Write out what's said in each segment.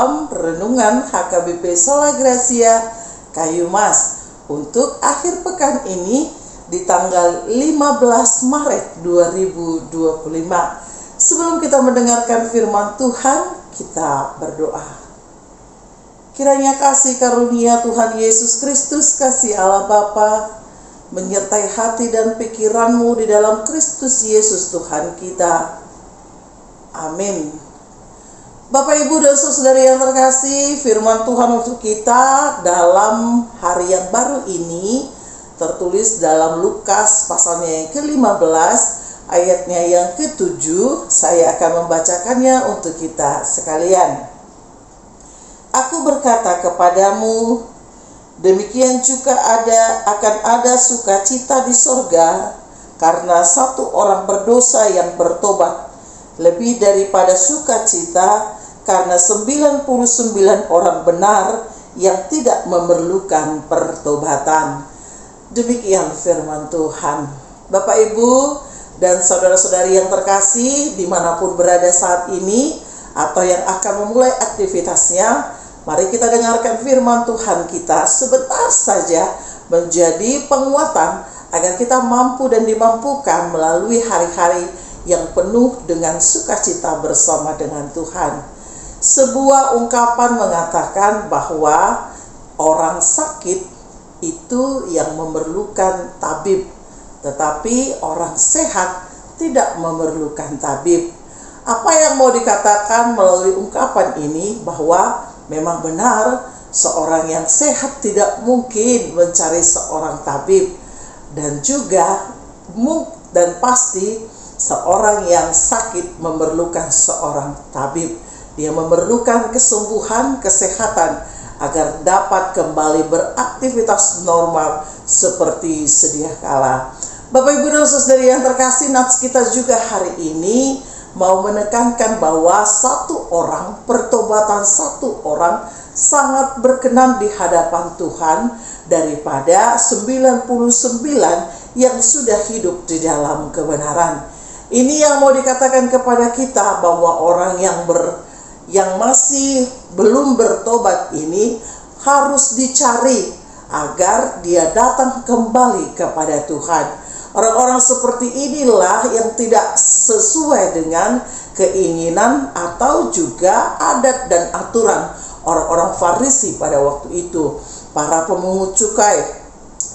dalam renungan HKBP Sola Gracia Kayu Mas untuk akhir pekan ini di tanggal 15 Maret 2025. Sebelum kita mendengarkan firman Tuhan, kita berdoa. Kiranya kasih karunia Tuhan Yesus Kristus, kasih Allah Bapa, menyertai hati dan pikiranmu di dalam Kristus Yesus Tuhan kita. Amin. Bapak, Ibu, dan saudara yang terkasih, firman Tuhan untuk kita dalam hari yang baru ini tertulis dalam Lukas pasalnya yang ke-15, ayatnya yang ke-7. Saya akan membacakannya untuk kita sekalian. Aku berkata kepadamu, demikian juga akan ada sukacita di sorga karena satu orang berdosa yang bertobat, lebih daripada sukacita karena 99 orang benar yang tidak memerlukan pertobatan. Demikian firman Tuhan. Bapak, Ibu, dan saudara-saudari yang terkasih dimanapun berada saat ini atau yang akan memulai aktivitasnya, mari kita dengarkan firman Tuhan kita sebentar saja menjadi penguatan agar kita mampu dan dimampukan melalui hari-hari yang penuh dengan sukacita bersama dengan Tuhan. Sebuah ungkapan mengatakan bahwa orang sakit itu yang memerlukan tabib, tetapi orang sehat tidak memerlukan tabib. Apa yang mau dikatakan melalui ungkapan ini? Bahwa memang benar seorang yang sehat tidak mungkin mencari seorang tabib, dan juga dan pasti seorang yang sakit memerlukan seorang tabib. Dia memerlukan kesembuhan, kesehatan agar dapat kembali beraktivitas normal seperti sedia kala. Bapak, Ibu, dan saudari yang terkasih, nats kita juga hari ini mau menekankan bahwa pertobatan satu orang sangat berkenan di hadapan Tuhan daripada 99 yang sudah hidup di dalam kebenaran. Ini yang mau dikatakan kepada kita bahwa orang yang masih belum bertobat ini harus dicari agar dia datang kembali kepada Tuhan. Orang-orang seperti inilah yang tidak sesuai dengan keinginan atau juga adat dan aturan orang-orang Farisi pada waktu itu. Para pemungut cukai,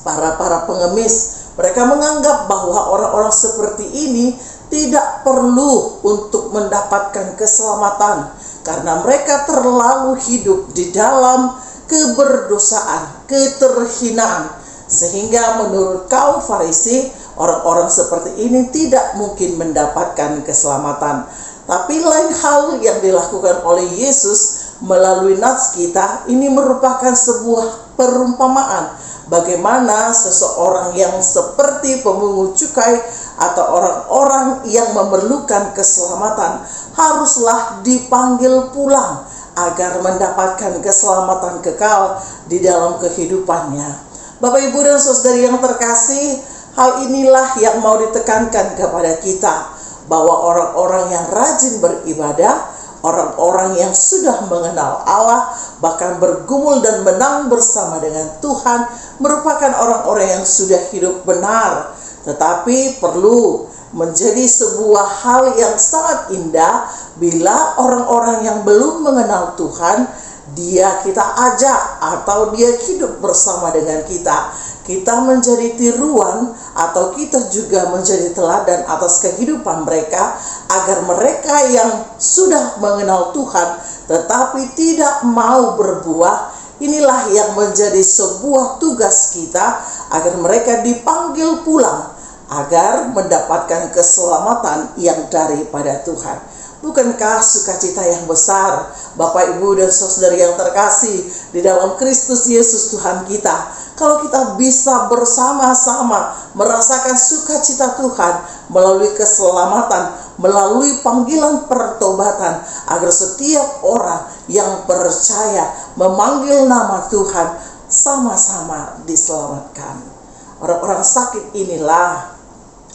para pengemis, mereka menganggap bahwa orang-orang seperti ini tidak perlu untuk mendapatkan keselamatan karena mereka terlalu hidup di dalam keberdosaan, keterhinaan, sehingga menurut kaum Farisi, orang-orang seperti ini tidak mungkin mendapatkan keselamatan. Tapi lain hal yang dilakukan oleh Yesus melalui nats kita, ini merupakan sebuah perumpamaan bagaimana seseorang yang seperti pemungut cukai atau orang-orang yang memerlukan keselamatan haruslah dipanggil pulang agar mendapatkan keselamatan kekal di dalam kehidupannya. Bapak, Ibu, dan saudari yang terkasih, hal inilah yang mau ditekankan kepada kita, bahwa orang-orang yang rajin beribadah, orang-orang yang sudah mengenal Allah, bahkan bergumul dan menang bersama dengan Tuhan, merupakan orang-orang yang sudah hidup benar. Tetapi perlu menjadi sebuah hal yang sangat indah bila orang-orang yang belum mengenal Tuhan, kita ajak atau dia hidup bersama dengan kita menjadi tiruan atau kita juga menjadi teladan atas kehidupan mereka, agar mereka yang sudah mengenal Tuhan tetapi tidak mau berbuah, inilah yang menjadi sebuah tugas kita agar mereka dipanggil pulang agar mendapatkan keselamatan yang daripada Tuhan. Bukankah sukacita yang besar, Bapak, Ibu, dan saudari yang terkasih di dalam Kristus Yesus Tuhan kita, kalau kita bisa bersama-sama merasakan sukacita Tuhan melalui keselamatan, melalui panggilan pertobatan, agar setiap orang yang percaya memanggil nama Tuhan sama-sama diselamatkan. Orang-orang sakit inilah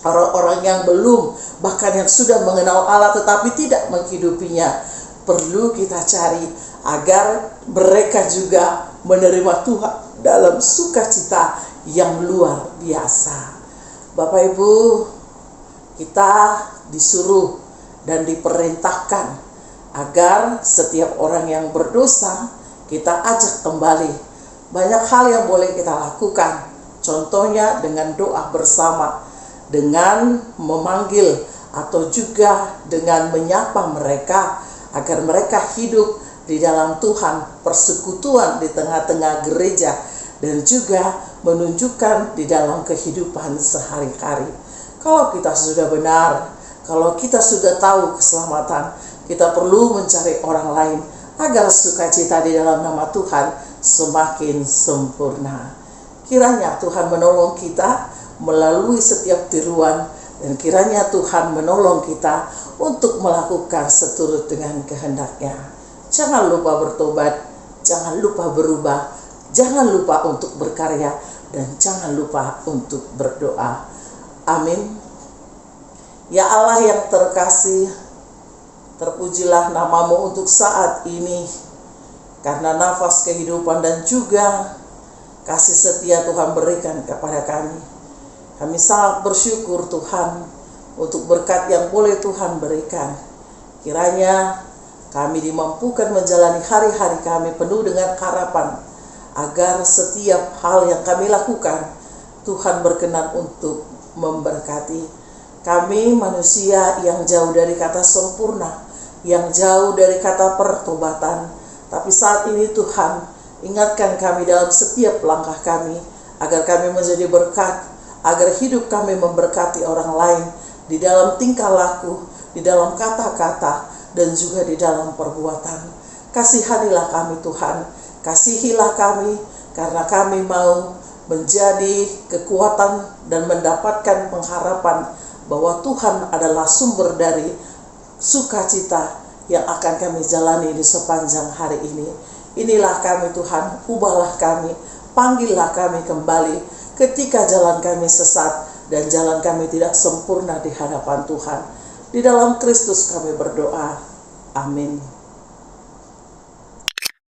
orang-orang yang belum, bahkan yang sudah mengenal Allah tetapi tidak menghidupinya, perlu kita cari agar mereka juga menerima Tuhan dalam sukacita yang luar biasa. Bapak Ibu, kita disuruh dan diperintahkan agar setiap orang yang berdosa kita ajak kembali. Banyak hal yang boleh kita lakukan, contohnya dengan doa bersama, dengan memanggil atau juga dengan menyapa mereka agar mereka hidup di dalam Tuhan, persekutuan di tengah-tengah gereja, dan juga menunjukkan di dalam kehidupan sehari-hari. Kalau kita sudah benar, kalau kita sudah tahu keselamatan, kita perlu mencari orang lain agar sukacita di dalam nama Tuhan semakin sempurna. Kiranya Tuhan menolong kita melalui setiap tiruan, dan kiranya Tuhan menolong kita untuk melakukan seturut dengan kehendak-Nya. Jangan lupa bertobat, jangan lupa berubah, jangan lupa untuk berkarya, dan jangan lupa untuk berdoa. Amin. Ya Allah yang terkasih, terpujilah nama-Mu untuk saat ini, karena nafas kehidupan dan juga kasih setia Tuhan berikan kepada kami. Kami sangat bersyukur Tuhan untuk berkat yang boleh Tuhan berikan. Kiranya kami dimampukan menjalani hari-hari kami penuh dengan harapan, agar setiap hal yang kami lakukan Tuhan berkenan untuk memberkati. Kami manusia yang jauh dari kata sempurna, yang jauh dari kata pertobatan, tapi saat ini Tuhan ingatkan kami dalam setiap langkah kami, agar kami menjadi berkat, agar hidup kami memberkati orang lain di dalam tingkah laku, di dalam kata-kata, dan juga di dalam perbuatan. Kasihanilah kami Tuhan, kasihilah kami, karena kami mau menjadi kekuatan dan mendapatkan pengharapan bahwa Tuhan adalah sumber dari sukacita yang akan kami jalani di sepanjang hari ini. Inilah kami Tuhan, ubahlah kami, panggillah kami kembali ketika jalan kami sesat dan jalan kami tidak sempurna di hadapan Tuhan. Di dalam Kristus kami berdoa. Amin.